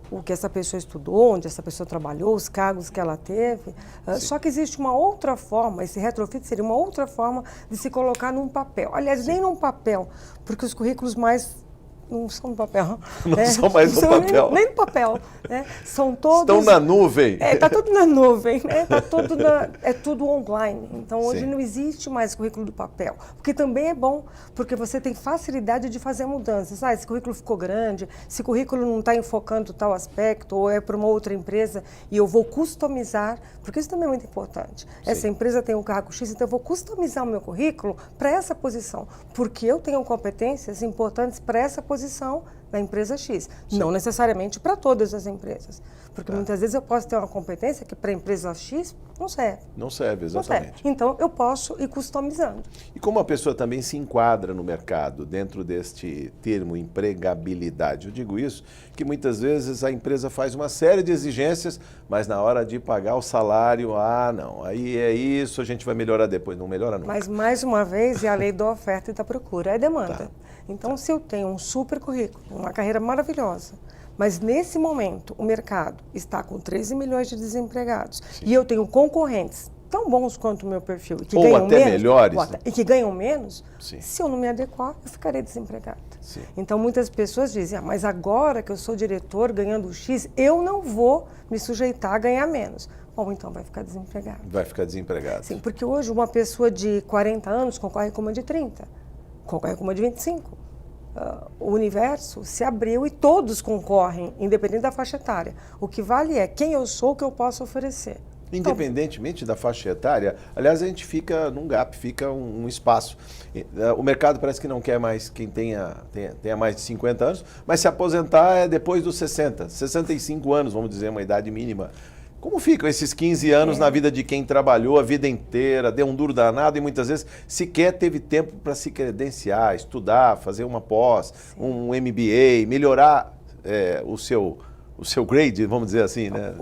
o que essa pessoa estudou, onde essa pessoa trabalhou, os cargos que ela teve. Só que existe uma outra forma, esse retrofit seria uma outra forma de se colocar num papel. Aliás, nem num papel, porque os currículos mais não são no papel. Não são mais no papel. Nem no papel. Né? São todos... Estão na nuvem. Está tudo na nuvem, né? É tudo online. Então, hoje Sim. não existe mais currículo do papel. O que também é bom, porque você tem facilidade de fazer mudanças. Esse currículo ficou grande, esse currículo não está enfocando tal aspecto, ou é para uma outra empresa, e eu vou customizar, porque isso também é muito importante. Sim. Essa empresa tem um cargo X, então eu vou customizar o meu currículo para essa posição, porque eu tenho competências importantes para essa posição na empresa X. Sim. Não necessariamente para todas as empresas. Porque muitas vezes eu posso ter uma competência que para a empresa X não serve. Não serve, Não exatamente. serve. Então eu posso ir customizando. E como a pessoa também se enquadra no mercado dentro deste termo empregabilidade? Eu digo isso que muitas vezes a empresa faz uma série de exigências, mas na hora de pagar o salário, não, aí é isso, a gente vai melhorar depois. Não melhora nunca. Mas, mais uma vez, é a lei da oferta e da procura, é demanda. Tá. Então, se eu tenho um super currículo, uma carreira maravilhosa, mas nesse momento o mercado está com 13 milhões de desempregados e eu tenho concorrentes tão bons quanto o meu perfil e que Ou ganham até menos, melhores, ou né? e que ganham menos, Sim. se eu não me adequar, eu ficarei desempregada. Sim. Então, muitas pessoas dizem, mas agora que eu sou diretor ganhando X, eu não vou me sujeitar a ganhar menos. Bom, então vai ficar desempregado. Vai ficar desempregado. Sim, porque hoje uma pessoa de 40 anos concorre com uma de 30, concorre com uma de 25. O universo se abriu e todos concorrem, independente da faixa etária. O que vale é quem eu sou, o que eu posso oferecer. Independentemente da faixa etária, aliás, a gente fica num gap, fica um espaço. O mercado parece que não quer mais quem tenha mais de 50 anos, mas se aposentar é depois dos 60, 65 anos, vamos dizer, uma idade mínima. Como ficam esses 15 anos na vida de quem trabalhou a vida inteira, deu um duro danado e muitas vezes sequer teve tempo para se credenciar, estudar, fazer uma pós, um MBA, melhorar o seu grade, vamos dizer assim, né?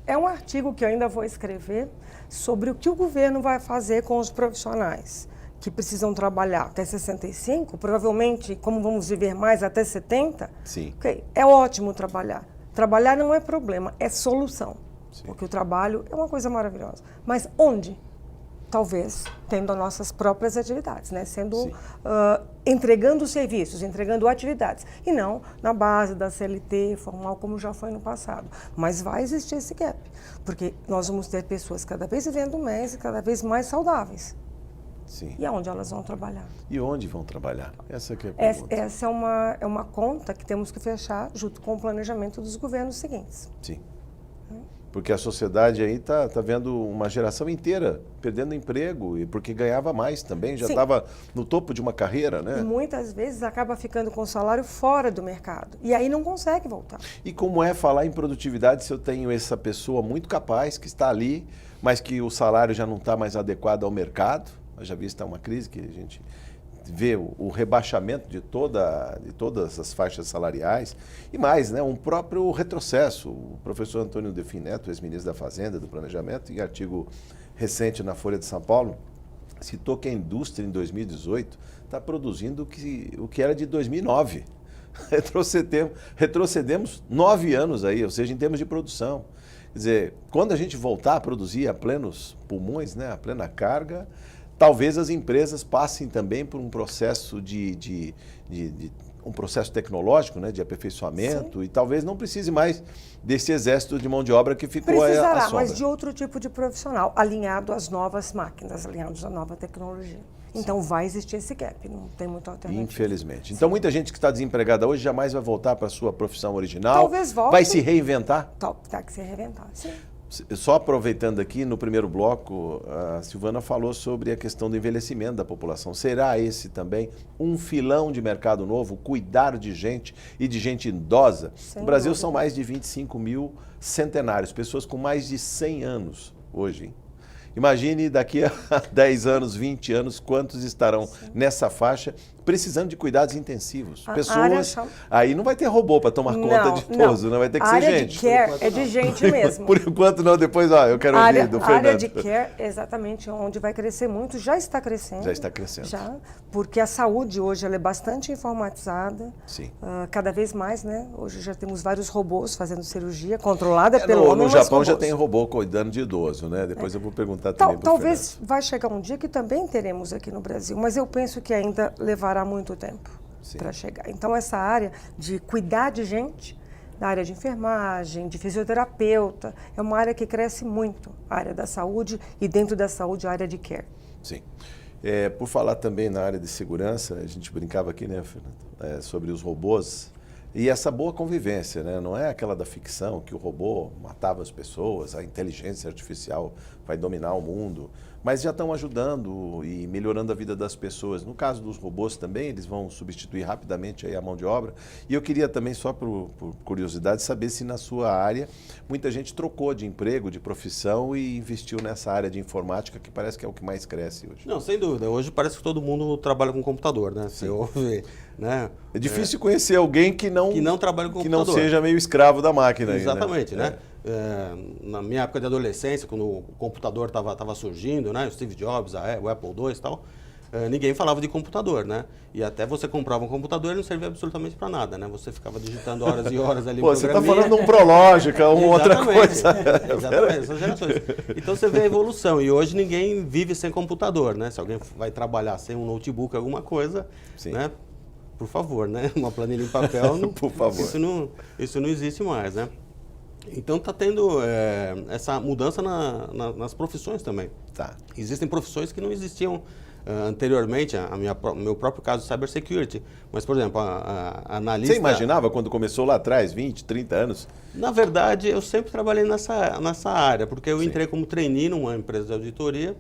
É um artigo que eu ainda vou escrever sobre o que o governo vai fazer com os profissionais que precisam trabalhar até 65, provavelmente, como vamos viver mais, até 70. Sim. Okay, é ótimo trabalhar. Trabalhar não é problema, é solução. Sim. Porque o trabalho é uma coisa maravilhosa. Mas onde? Talvez tendo as nossas próprias atividades, né? Entregando serviços, entregando atividades. E não na base da CLT formal, como já foi no passado. Mas vai existir esse gap. Porque nós vamos ter pessoas cada vez vivendo mais e cada vez mais saudáveis. Sim. E aonde elas vão trabalhar? E onde vão trabalhar? Essa que é a pergunta. Essa é uma conta que temos que fechar junto com o planejamento dos governos seguintes. Sim. Porque a sociedade aí está vendo uma geração inteira perdendo emprego, e porque ganhava mais também, já estava no topo de uma carreira, né? E muitas vezes acaba ficando com o salário fora do mercado. E aí não consegue voltar. E como é falar em produtividade se eu tenho essa pessoa muito capaz, que está ali, mas que o salário já não está mais adequado ao mercado? Já vista uma crise que a gente vê o rebaixamento de todas as faixas salariais e mais, né, um próprio retrocesso. O professor Antônio Delfim Neto, ex-ministro da Fazenda, do Planejamento, em artigo recente na Folha de São Paulo, citou que a indústria em 2018 está produzindo o que era de 2009. Retrocedemos 9 anos aí, ou seja, em termos de produção. Quer dizer, quando a gente voltar a produzir a plenos pulmões, né, a plena carga, talvez as empresas passem também por um processo um processo tecnológico, né, de aperfeiçoamento, e talvez não precise mais desse exército de mão de obra que ficou à sombra. Mas de outro tipo de profissional, alinhado às novas máquinas, alinhados à nova tecnologia. Então vai existir esse gap, não tem muita alternativa. Infelizmente. Então muita gente que está desempregada hoje jamais vai voltar para a sua profissão original. Talvez volte. Vai se reinventar? Tá que se reinventar, sim. Só aproveitando aqui, no primeiro bloco, a Silvana falou sobre a questão do envelhecimento da população. Será esse também um filão de mercado novo, cuidar de gente e de gente idosa? Sem no Brasil dúvida. são mais de 25 mil centenários, pessoas com mais de 100 anos hoje, hein? Imagine daqui a 10 anos, 20 anos, quantos estarão nessa faixa precisando de cuidados intensivos. Pessoas, aí não vai ter robô para tomar conta de idoso, não vai ter que ser gente. A área de care é de gente mesmo. Por enquanto não, depois eu quero ouvir do Fernando. A área de care é exatamente onde vai crescer muito, já está crescendo. Já está crescendo. Já, porque a saúde hoje ela é bastante informatizada. Sim. Cada vez mais, né? Hoje já temos vários robôs fazendo cirurgia controlada pelo homem. No Japão já tem robô cuidando de idoso, né? Depois eu vou perguntar também para o Talvez vai chegar um dia que também teremos aqui no Brasil, mas eu penso que ainda levará muito tempo para chegar. Então essa área de cuidar de gente, da área de enfermagem, de fisioterapeuta, é uma área que cresce muito, a área da saúde e dentro da saúde a área de care. Sim. Por falar também na área de segurança, a gente brincava aqui, né, Fernando, sobre os robôs e essa boa convivência, né? Não é aquela da ficção que o robô matava as pessoas, a inteligência artificial vai dominar o mundo, mas já estão ajudando e melhorando a vida das pessoas. No caso dos robôs também, eles vão substituir rapidamente aí a mão de obra. E eu queria também, só por curiosidade, saber se na sua área muita gente trocou de emprego, de profissão e investiu nessa área de informática, que parece que é o que mais cresce hoje. Não, sem dúvida. Hoje parece que todo mundo trabalha com computador, né? Você ouve, né? É difícil conhecer alguém que não trabalha com que computador. não seja meio escravo da máquina. Exatamente, aí, né? né? Na minha época de adolescência, quando o computador estava surgindo, né? O Steve Jobs, o Apple II e tal, ninguém falava de computador, né? E até você comprava um computador e não servia absolutamente para nada, né? Você ficava digitando horas e horas ali. Pô, você está falando de um Prológica, uma outra coisa. Exatamente, essas gerações. Então você vê a evolução. E hoje ninguém vive sem computador, né? Se alguém vai trabalhar sem um notebook, alguma coisa, sim, né? Por favor, né? Uma planilha em papel, não, por favor. Isso não existe mais, né? Então está tendo essa mudança nas profissões também. Tá. Existem profissões que não existiam anteriormente, meu próprio caso de cybersecurity. Mas, por exemplo, a analista... Você imaginava quando começou lá atrás, 20, 30 anos? Na verdade, eu sempre trabalhei nessa área, porque eu entrei como trainee numa empresa de auditoria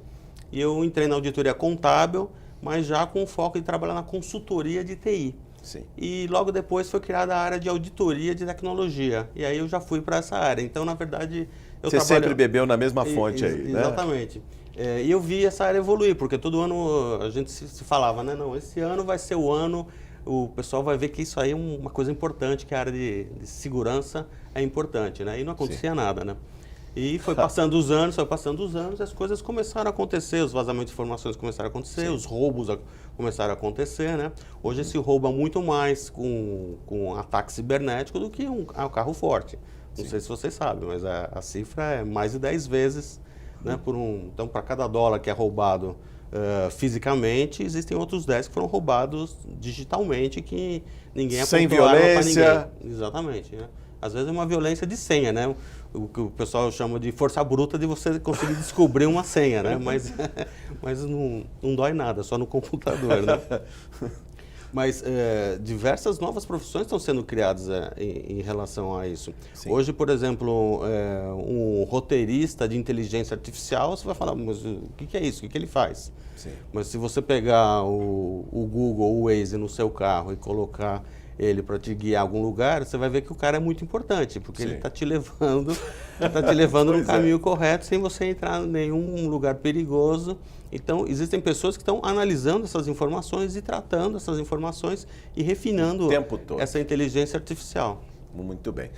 e eu entrei na auditoria contábil, mas já com o foco em trabalhar na consultoria de TI. Sim. E logo depois foi criada a área de auditoria de tecnologia. E aí eu já fui para essa área. Então, na verdade, Você sempre bebeu na mesma fonte aí, né? Exatamente. E eu vi essa área evoluir, porque todo ano a gente se falava, né? Não, esse ano vai ser o ano, o pessoal vai ver que isso aí é uma coisa importante, que a área de segurança é importante, né? E não acontecia nada, né? E foi passando os anos, as coisas começaram a acontecer, os vazamentos de informações começaram a acontecer, os roubos começaram a acontecer, né? Hoje se rouba muito mais com ataque cibernético do que um carro forte. Não sei se vocês sabem, mas a cifra é mais de 10 vezes, né? Então, para cada dólar que é roubado fisicamente, existem outros 10 que foram roubados digitalmente, que ninguém sem apontou arma para violência. ninguém. Exatamente, né? Às vezes é uma violência de senha, né? O que o pessoal chama de força bruta de você conseguir descobrir uma senha, né? Mas não dói nada, só no computador, né? Mas diversas novas profissões estão sendo criadas em relação a isso. Sim. Hoje, por exemplo, um roteirista de inteligência artificial, você vai falar, mas o que é isso? O que ele faz? Sim. Mas se você pegar o Google, o Waze no seu carro e colocar ele para te guiar a algum lugar, você vai ver que o cara é muito importante, porque ele está te levando no caminho correto, sem você entrar em nenhum lugar perigoso. Então, existem pessoas que estão analisando essas informações e tratando essas informações e refinando essa inteligência artificial. Muito bem.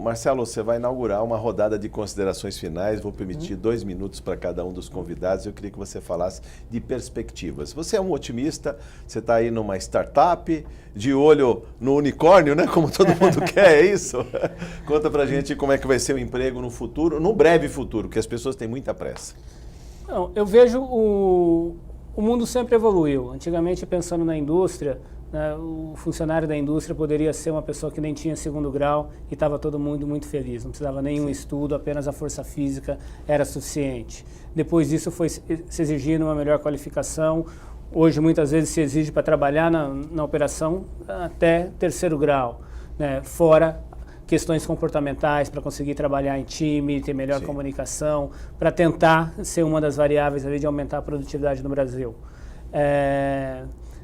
Marcelo, você vai inaugurar uma rodada de considerações finais. Vou permitir 2 minutos para cada um dos convidados. Eu queria que você falasse de perspectivas. Você é um otimista, você está aí numa startup, de olho no unicórnio, né? Como todo mundo quer, é isso? Conta para a gente como é que vai ser o emprego no futuro, no breve futuro, que as pessoas têm muita pressa. Não, eu vejo o mundo sempre evoluiu. Antigamente, pensando na indústria, né, o funcionário da indústria poderia ser uma pessoa que nem tinha segundo grau e estava todo mundo muito feliz. Não precisava nenhum estudo, apenas a força física era suficiente. Depois disso foi se exigindo uma melhor qualificação. Hoje, muitas vezes, se exige para trabalhar na operação até terceiro grau, né, fora questões comportamentais para conseguir trabalhar em time, ter melhor comunicação, para tentar ser uma das variáveis ali de aumentar a produtividade no Brasil.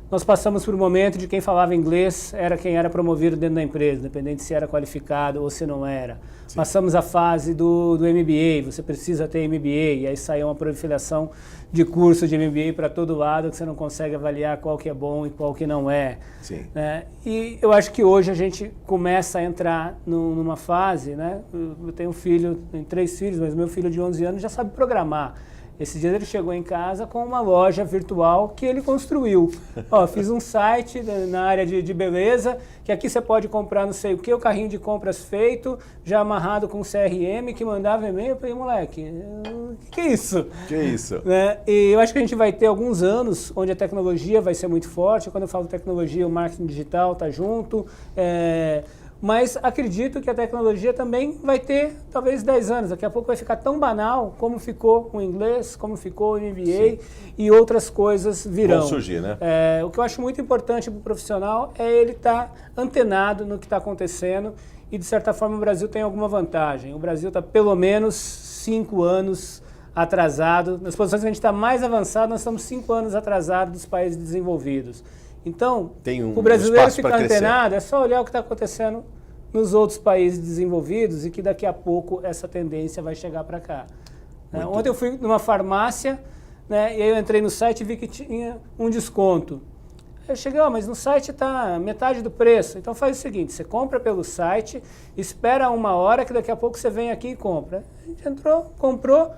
Nós passamos por um momento de quem falava inglês era quem era promovido dentro da empresa, independente se era qualificado ou se não era. Sim. Passamos a fase do MBA, você precisa ter MBA, e aí saiu uma proliferação de curso de MBA para todo lado, que você não consegue avaliar qual que é bom e qual que não é. Sim. Né? E eu acho que hoje a gente começa a entrar numa fase, né? Eu tenho um filho, tenho 3 filhos, mas meu filho de 11 anos já sabe programar. Esses dias ele chegou em casa com uma loja virtual que ele construiu. Ó, fiz um site na área de beleza, que aqui você pode comprar não sei o que, o carrinho de compras feito, já amarrado com CRM, que mandava e-mail. Eu falei, moleque, que é isso? Que é isso? Né? E eu acho que a gente vai ter alguns anos onde a tecnologia vai ser muito forte. Quando eu falo tecnologia, o marketing digital está junto. Mas acredito que a tecnologia também vai ter talvez 10 anos. Daqui a pouco vai ficar tão banal como ficou o inglês, como ficou o MBA e outras coisas virão. Vão surgir, né? O que eu acho muito importante para o profissional é ele estar antenado no que está acontecendo e, de certa forma, o Brasil tem alguma vantagem. O Brasil está pelo menos 5 anos atrasado. Nas posições que a gente está mais avançado, nós estamos 5 anos atrasados dos países desenvolvidos. Então, o brasileiro ficar antenado, é só olhar o que está acontecendo nos outros países desenvolvidos e que daqui a pouco essa tendência vai chegar para cá. Ontem eu fui numa farmácia, né, e aí eu entrei no site e vi que tinha um desconto. Eu cheguei, mas no site está metade do preço. Então faz o seguinte, você compra pelo site, espera 1 hora que daqui a pouco você vem aqui e compra. A gente entrou, comprou,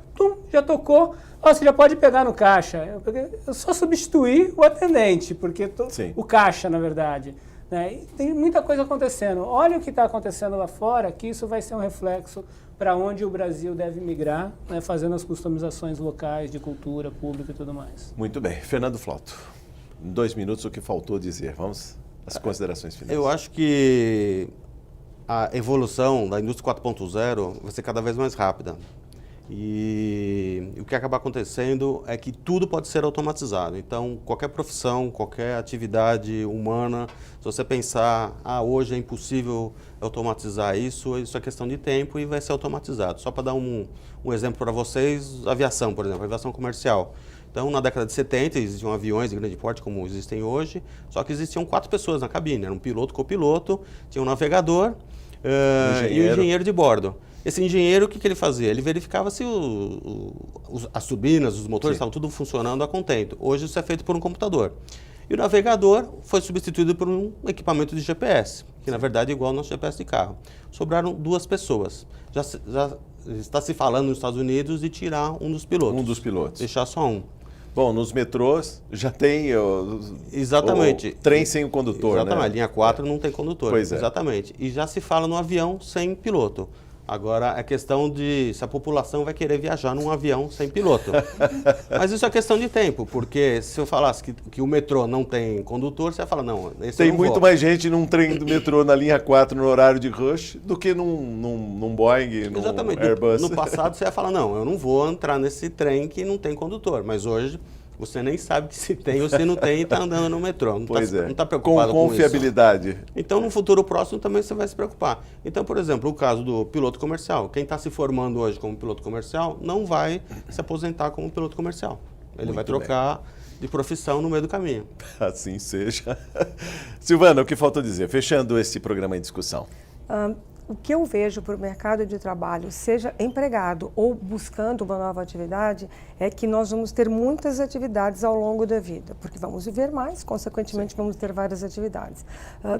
já tocou. Você já pode pegar no caixa. Eu só substituí o atendente, porque o caixa, na verdade. Né? E tem muita coisa acontecendo. Olha o que está acontecendo lá fora, que isso vai ser um reflexo para onde o Brasil deve migrar, né, fazendo as customizações locais de cultura, pública e tudo mais. Muito bem. Fernando Flauto, em 2 minutos o que faltou dizer. Vamos às considerações finais. Eu acho que a evolução da indústria 4.0 vai ser cada vez mais rápida. E o que vai acabar acontecendo é que tudo pode ser automatizado. Então, qualquer profissão, qualquer atividade humana, se você pensar, hoje é impossível automatizar isso é questão de tempo e vai ser automatizado. Só para dar um exemplo para vocês, aviação, por exemplo, aviação comercial. Então, na década de 70, existiam aviões de grande porte como existem hoje, só que existiam 4 pessoas na cabine. Era um piloto, copiloto, tinha um navegador e um engenheiro de bordo. Esse engenheiro, o que ele fazia? Ele verificava se as turbinas, os motores estavam tudo funcionando a contento. Hoje isso é feito por um computador. E o navegador foi substituído por um equipamento de GPS, que na verdade é igual ao nosso GPS de carro. Sobraram 2 pessoas. Já está se falando nos Estados Unidos de tirar um dos pilotos. Um dos pilotos. Deixar só um. Bom, nos metrôs já tem Exatamente. O trem sem o condutor, exatamente, né? Linha 4 não tem condutor. Pois é. Exatamente. E já se fala no avião sem piloto. Agora, é questão de se a população vai querer viajar num avião sem piloto. Mas isso é questão de tempo, porque se eu falasse que o metrô não tem condutor, você vai falar, não, esse tem eu não muito vou. mais gente num trem do metrô na linha 4 no horário de rush do que num Boeing, num Airbus. No passado você ia falar, não, eu não vou entrar nesse trem que não tem condutor. Mas hoje você nem sabe que se tem ou se não tem e está andando no metrô. Não está preocupado com confiabilidade. Isso. Então, no futuro próximo também você vai se preocupar. Então, por exemplo, o caso do piloto comercial. Quem está se formando hoje como piloto comercial não vai se aposentar como piloto comercial. Ele vai trocar de profissão no meio do caminho. Assim seja. Silvana, o que falta dizer? Fechando esse programa em discussão. O que eu vejo para o mercado de trabalho, seja empregado ou buscando uma nova atividade, é que nós vamos ter muitas atividades ao longo da vida, porque vamos viver mais, consequentemente vamos ter várias atividades.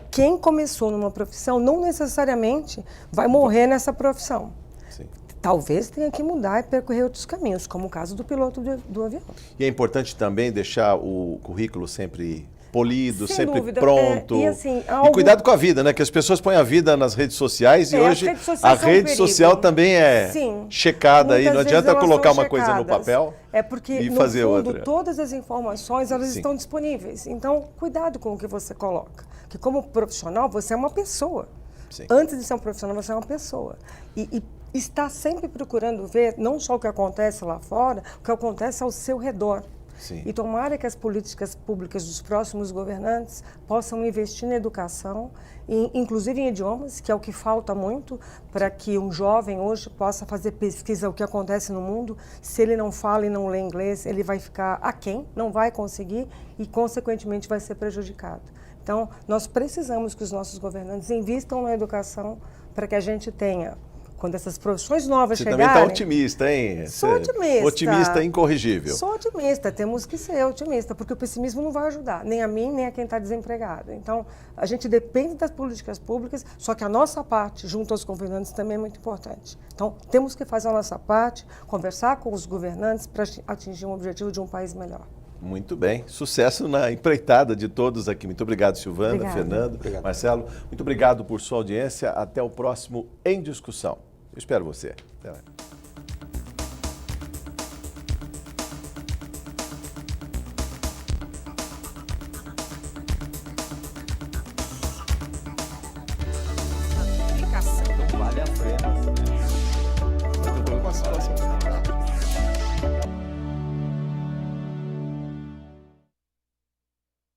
Quem começou numa profissão não necessariamente vai morrer nessa profissão. Sim. Talvez tenha que mudar e percorrer outros caminhos, como o caso do piloto do avião. E é importante também deixar o currículo sempre polido, Sem sempre dúvida. pronto. E assim, E cuidado com a vida, né? Que as pessoas põem a vida nas redes sociais e hoje as redes sociais a são um rede perigo. social também é Sim. checada aí. Muitas Não vezes adianta elas colocar são uma coisa no checadas. papel É porque, e no fazer fundo, outra. todas as informações, elas Sim. estão disponíveis. Então, cuidado com o que você coloca. Que como profissional, você é uma pessoa. Sim. Antes de ser um profissional, você é uma pessoa. E está sempre procurando ver não só o que acontece lá fora, o que acontece ao seu redor. Sim. E tomara que as políticas públicas dos próximos governantes possam investir na educação, inclusive em idiomas, que é o que falta muito para que um jovem hoje possa fazer pesquisa o que acontece no mundo. Se ele não fala e não lê inglês, ele vai ficar aquém, não vai conseguir e, consequentemente, vai ser prejudicado. Então, nós precisamos que os nossos governantes invistam na educação para que a gente tenha, quando essas profissões novas Você chegarem... também está otimista, hein? Sou otimista. Otimista incorrigível. Sou otimista, temos que ser otimistas, porque o pessimismo não vai ajudar, nem a mim, nem a quem está desempregado. Então, a gente depende das políticas públicas, só que a nossa parte, junto aos governantes, também é muito importante. Então, temos que fazer a nossa parte, conversar com os governantes para atingir um objetivo de um país melhor. Muito bem. Sucesso na empreitada de todos aqui. Muito obrigado, Silvana, Obrigada. Fernando, Obrigado. Marcelo. Muito obrigado por sua audiência. Até o próximo Em Discussão. Eu espero você. Até lá.